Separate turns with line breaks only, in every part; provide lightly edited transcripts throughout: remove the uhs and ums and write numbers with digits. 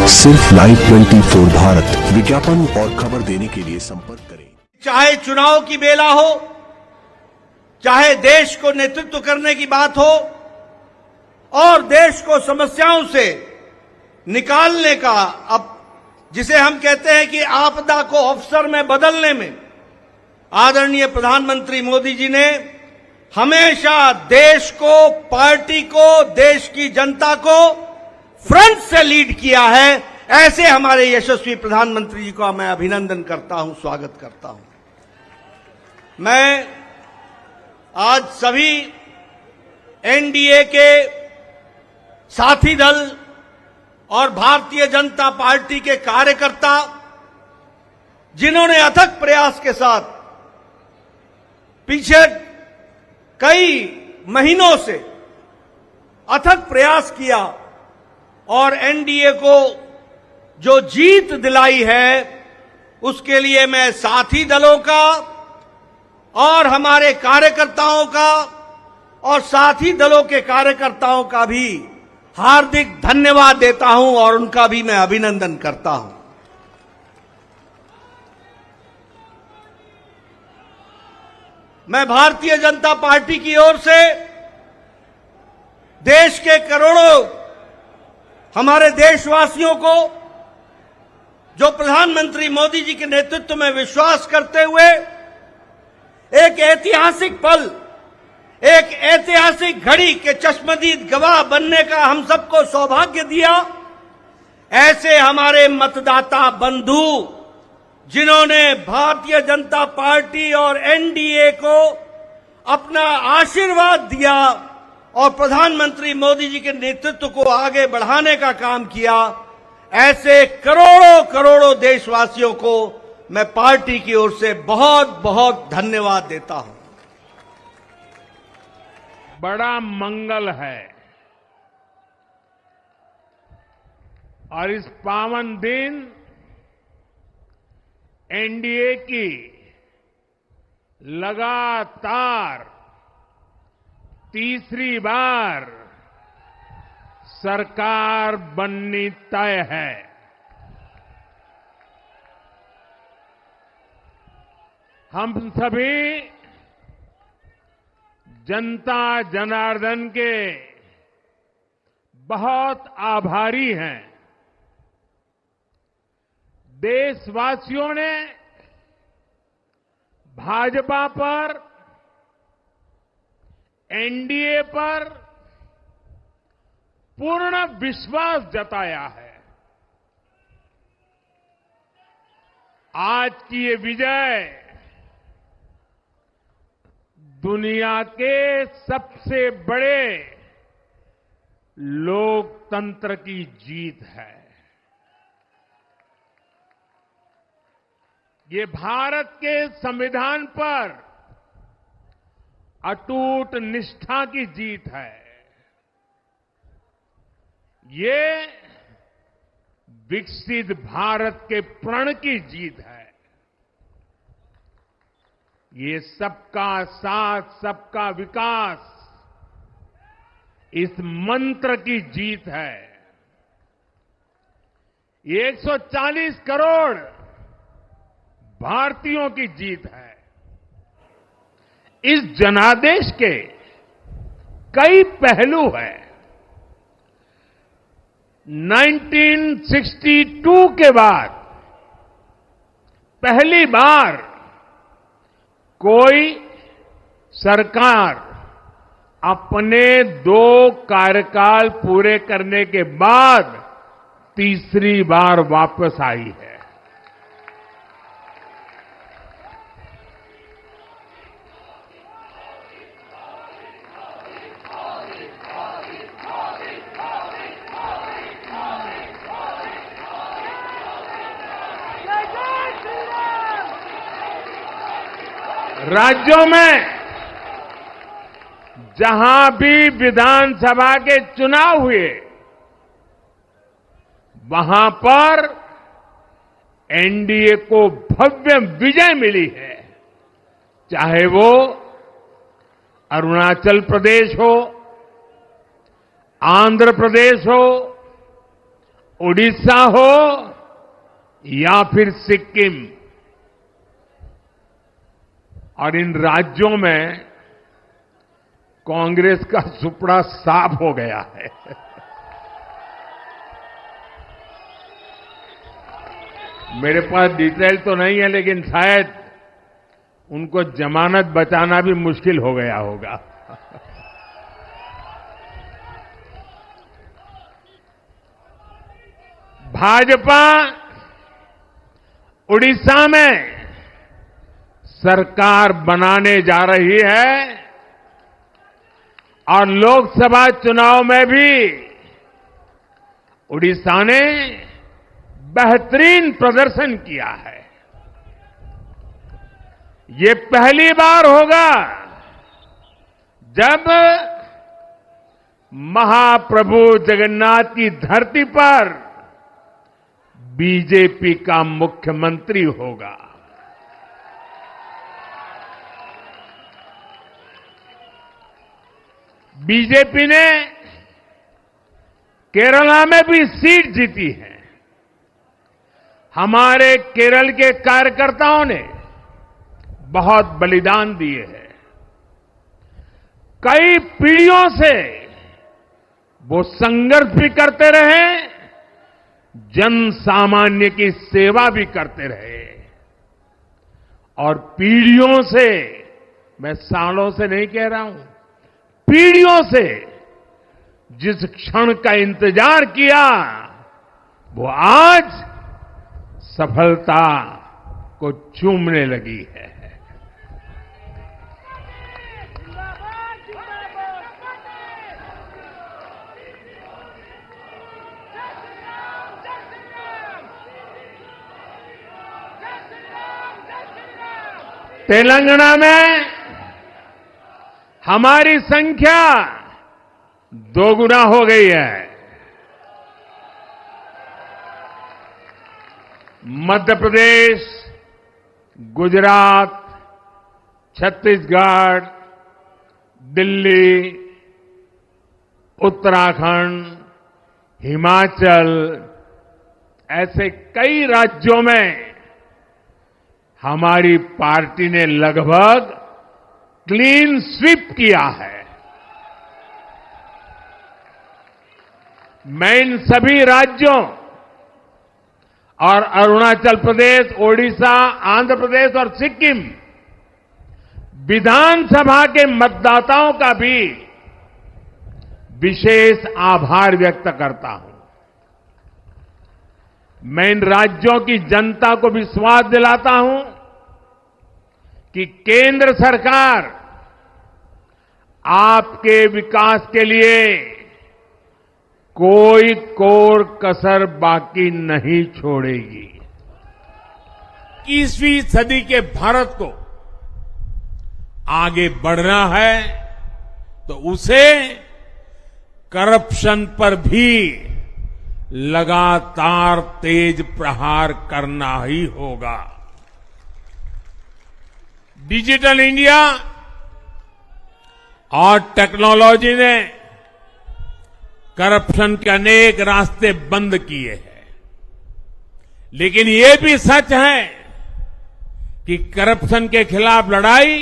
सिर्फ लाइव 24 भारत विज्ञापन और खबर देने के लिए संपर्क करें।
चाहे चुनाव की बेला हो, चाहे देश को नेतृत्व करने की बात हो और देश को समस्याओं से निकालने का, अब जिसे हम कहते हैं कि आपदा को अवसर में बदलने में आदरणीय प्रधानमंत्री मोदी जी ने हमेशा देश को, पार्टी को, देश की जनता को फ्रंट से लीड किया है। ऐसे हमारे यशस्वी प्रधानमंत्री जी का मैं अभिनंदन करता हूं, स्वागत करता हूं। मैं आज सभी एनडीए के साथी दल और भारतीय जनता पार्टी के कार्यकर्ता, जिन्होंने अथक प्रयास के साथ पीछे कई महीनों से अथक प्रयास किया और एनडीए को जो जीत दिलाई है, उसके लिए मैं साथी दलों का और हमारे कार्यकर्ताओं का और साथी दलों के कार्यकर्ताओं का भी हार्दिक धन्यवाद देता हूं और उनका भी मैं अभिनंदन करता हूं। मैं भारतीय जनता पार्टी की ओर से देश के करोड़ों हमारे देशवासियों को, जो प्रधानमंत्री मोदी जी के नेतृत्व में विश्वास करते हुए एक ऐतिहासिक पल, एक ऐतिहासिक घड़ी के चश्मदीद गवाह बनने का हम सबको सौभाग्य दिया, ऐसे हमारे मतदाता बंधु, जिन्होंने भारतीय जनता पार्टी और एनडीए को अपना आशीर्वाद दिया और प्रधानमंत्री मोदी जी के नेतृत्व को आगे बढ़ाने का काम किया, ऐसे करोड़ों करोड़ों देशवासियों को मैं पार्टी की ओर से बहुत बहुत धन्यवाद देता हूं।
बड़ा मंगल है और इस पावन दिन एनडीए की लगातार तीसरी बार सरकार बननी तय है। हम सभी जनता जनार्दन के बहुत आभारी हैं। देशवासियों ने भाजपा पर, एनडीए पर पूर्ण विश्वास जताया है। आज की ये विजय दुनिया के सबसे बड़े लोकतंत्र की जीत है। ये भारत के संविधान पर अटूट निष्ठा की जीत है। ये विकसित भारत के प्रण की जीत है। ये सबका साथ, सबका विकास, इस मंत्र की जीत है। ये 140 करोड़ भारतीयों की जीत है। इस जनादेश के कई पहलू हैं। 1962 के बाद पहली बार कोई सरकार अपने 2 कार्यकाल पूरे करने के बाद तीसरी बार वापस आई है। राज्यों में जहां भी विधानसभा के चुनाव हुए, वहां पर एनडीए को भव्य विजय मिली है। चाहे वो अरुणाचल प्रदेश हो, आंध्र प्रदेश हो, उड़ीसा हो या फिर सिक्किम, और इन राज्यों में कांग्रेस का सुपड़ा साफ हो गया है। मेरे पास डिटेल तो नहीं है, लेकिन शायद उनको जमानत बचाना भी मुश्किल हो गया होगा। भाजपा उड़ीसा में सरकार बनाने जा रही है और लोकसभा चुनाव में भी उड़ीसा ने बेहतरीन प्रदर्शन किया है। ये पहली बार होगा जब महाप्रभु जगन्नाथ की धरती पर बीजेपी का मुख्यमंत्री होगा। बीजेपी ने केरला में भी सीट जीती है। हमारे केरल के कार्यकर्ताओं ने बहुत बलिदान दिए हैं। कई पीढ़ियों से वो संघर्ष भी करते रहे, जन सामान्य की सेवा भी करते रहे, और पीढ़ियों से, मैं सालों से नहीं कह रहा हूं, पीढ़ियों से जिस क्षण का इंतजार किया, वो आज सफलता को चूमने लगी है। तेलंगाना में हमारी संख्या दोगुना हो गई है। मध्य प्रदेश, गुजरात, छत्तीसगढ़, दिल्ली, उत्तराखंड, हिमाचल, ऐसे कई राज्यों में हमारी पार्टी ने लगभग क्लीन स्वीप किया है। मैं इन सभी राज्यों और अरुणाचल प्रदेश, ओडिशा, आंध्र प्रदेश और सिक्किम विधानसभा के मतदाताओं का भी विशेष आभार व्यक्त करता हूं। मैं इन राज्यों की जनता को विश्वास दिलाता हूं कि केंद्र सरकार आपके विकास के लिए कोई कोर कसर बाकी नहीं छोड़ेगी। 21वीं सदी के भारत को आगे बढ़ना है तो उसे करप्शन पर भी लगातार तेज प्रहार करना ही होगा। डिजिटल इंडिया और टेक्नोलॉजी ने करप्शन के अनेक रास्ते बंद किए हैं, लेकिन ये भी सच है कि करप्शन के खिलाफ लड़ाई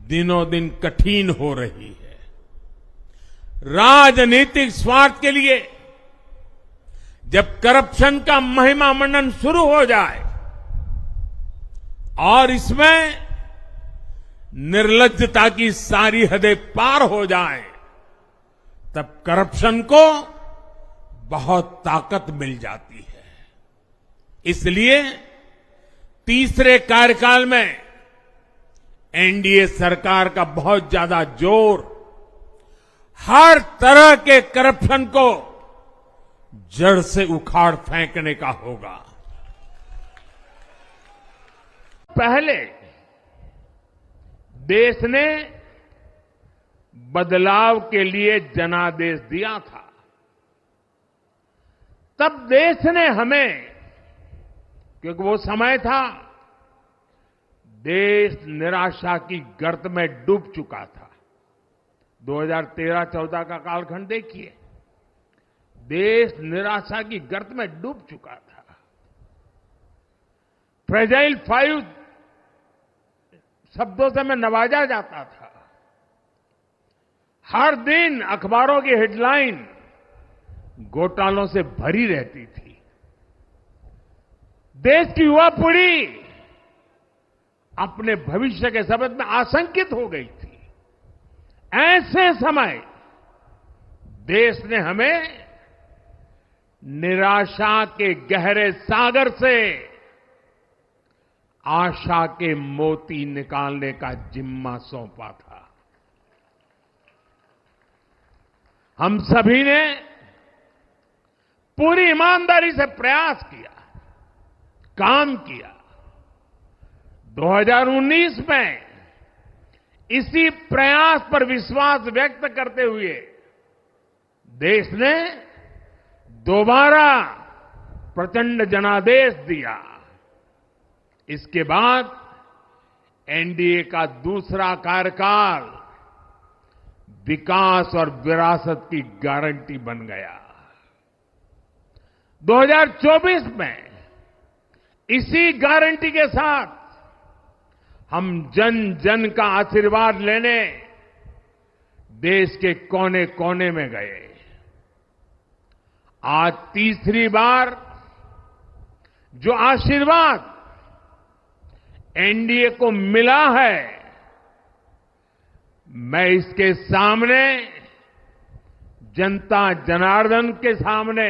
दिनों दिन कठिन हो रही है। राजनीतिक स्वार्थ के लिए जब करप्शन का महिमा मंडन शुरू हो जाए और इसमें निर्लज्जता की सारी हदें पार हो जाए, तब करप्शन को बहुत ताकत मिल जाती है। इसलिए तीसरे कार्यकाल में एनडीए सरकार का बहुत ज्यादा जोर हर तरह के करप्शन को जड़ से उखाड़ फेंकने का होगा। पहले देश ने बदलाव के लिए जनादेश दिया था, तब देश ने हमें, क्योंकि वो समय था देश निराशा की गर्त में डूब चुका था। 2013-14 का कालखंड देखिए, देश निराशा की गर्त में डूब चुका था। फ्रेजाइल 5 शब्दों से मैं नवाजा जाता था। हर दिन अखबारों की हेडलाइन घोटालों से भरी रहती थी। देश की युवा पीढ़ी अपने भविष्य के संबंध में आशंकित हो गई थी। ऐसे समय देश ने हमें निराशा के गहरे सागर से आशा के मोती निकालने का जिम्मा सौंपा था। हम सभी ने पूरी ईमानदारी से प्रयास किया, काम किया। 2019 में इसी प्रयास पर विश्वास व्यक्त करते हुए देश ने दोबारा प्रचंड जनादेश दिया। इसके बाद एनडीए का दूसरा कार्यकाल विकास और विरासत की गारंटी बन गया। 2024 में इसी गारंटी के साथ हम जन जन का आशीर्वाद लेने देश के कोने कोने में गए। आज तीसरी बार जो आशीर्वाद एनडीए को मिला है, मैं इसके सामने जनता जनार्दन के सामने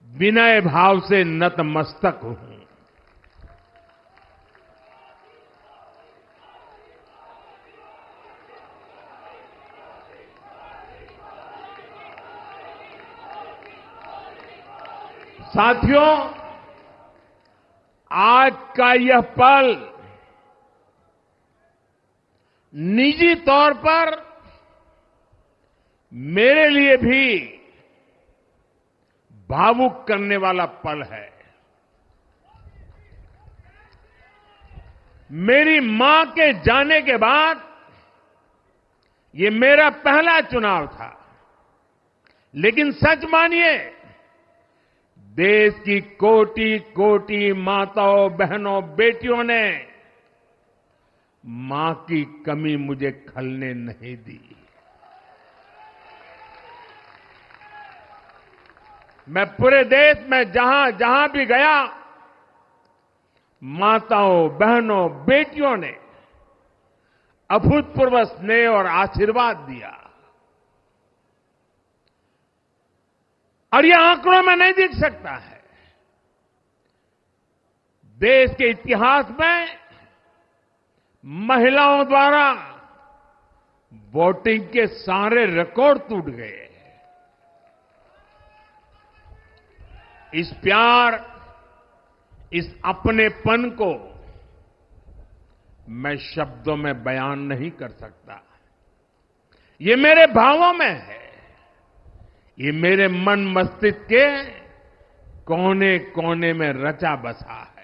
विनय भाव से नतमस्तक हूं। साथियों, आज का यह पल निजी तौर पर मेरे लिए भी भावुक करने वाला पल है। मेरी मां के जाने के बाद ये मेरा पहला चुनाव था, लेकिन सच मानिए, देश की कोटि कोटि माताओं, बहनों, बेटियों ने मां की कमी मुझे खलने नहीं दी। मैं पूरे देश में जहां जहां भी गया, माताओं, बहनों, बेटियों ने अभूतपूर्व स्नेह और आशीर्वाद दिया। और यह आंकड़ों में नहीं दिख सकता है। देश के इतिहास में महिलाओं द्वारा वोटिंग के सारे रिकॉर्ड टूट गए। इस प्यार, इस अपनेपन को मैं शब्दों में बयान नहीं कर सकता। ये मेरे भावों में है। ये मेरे मन मस्तिष्क के कोने कोने में रचा बसा है।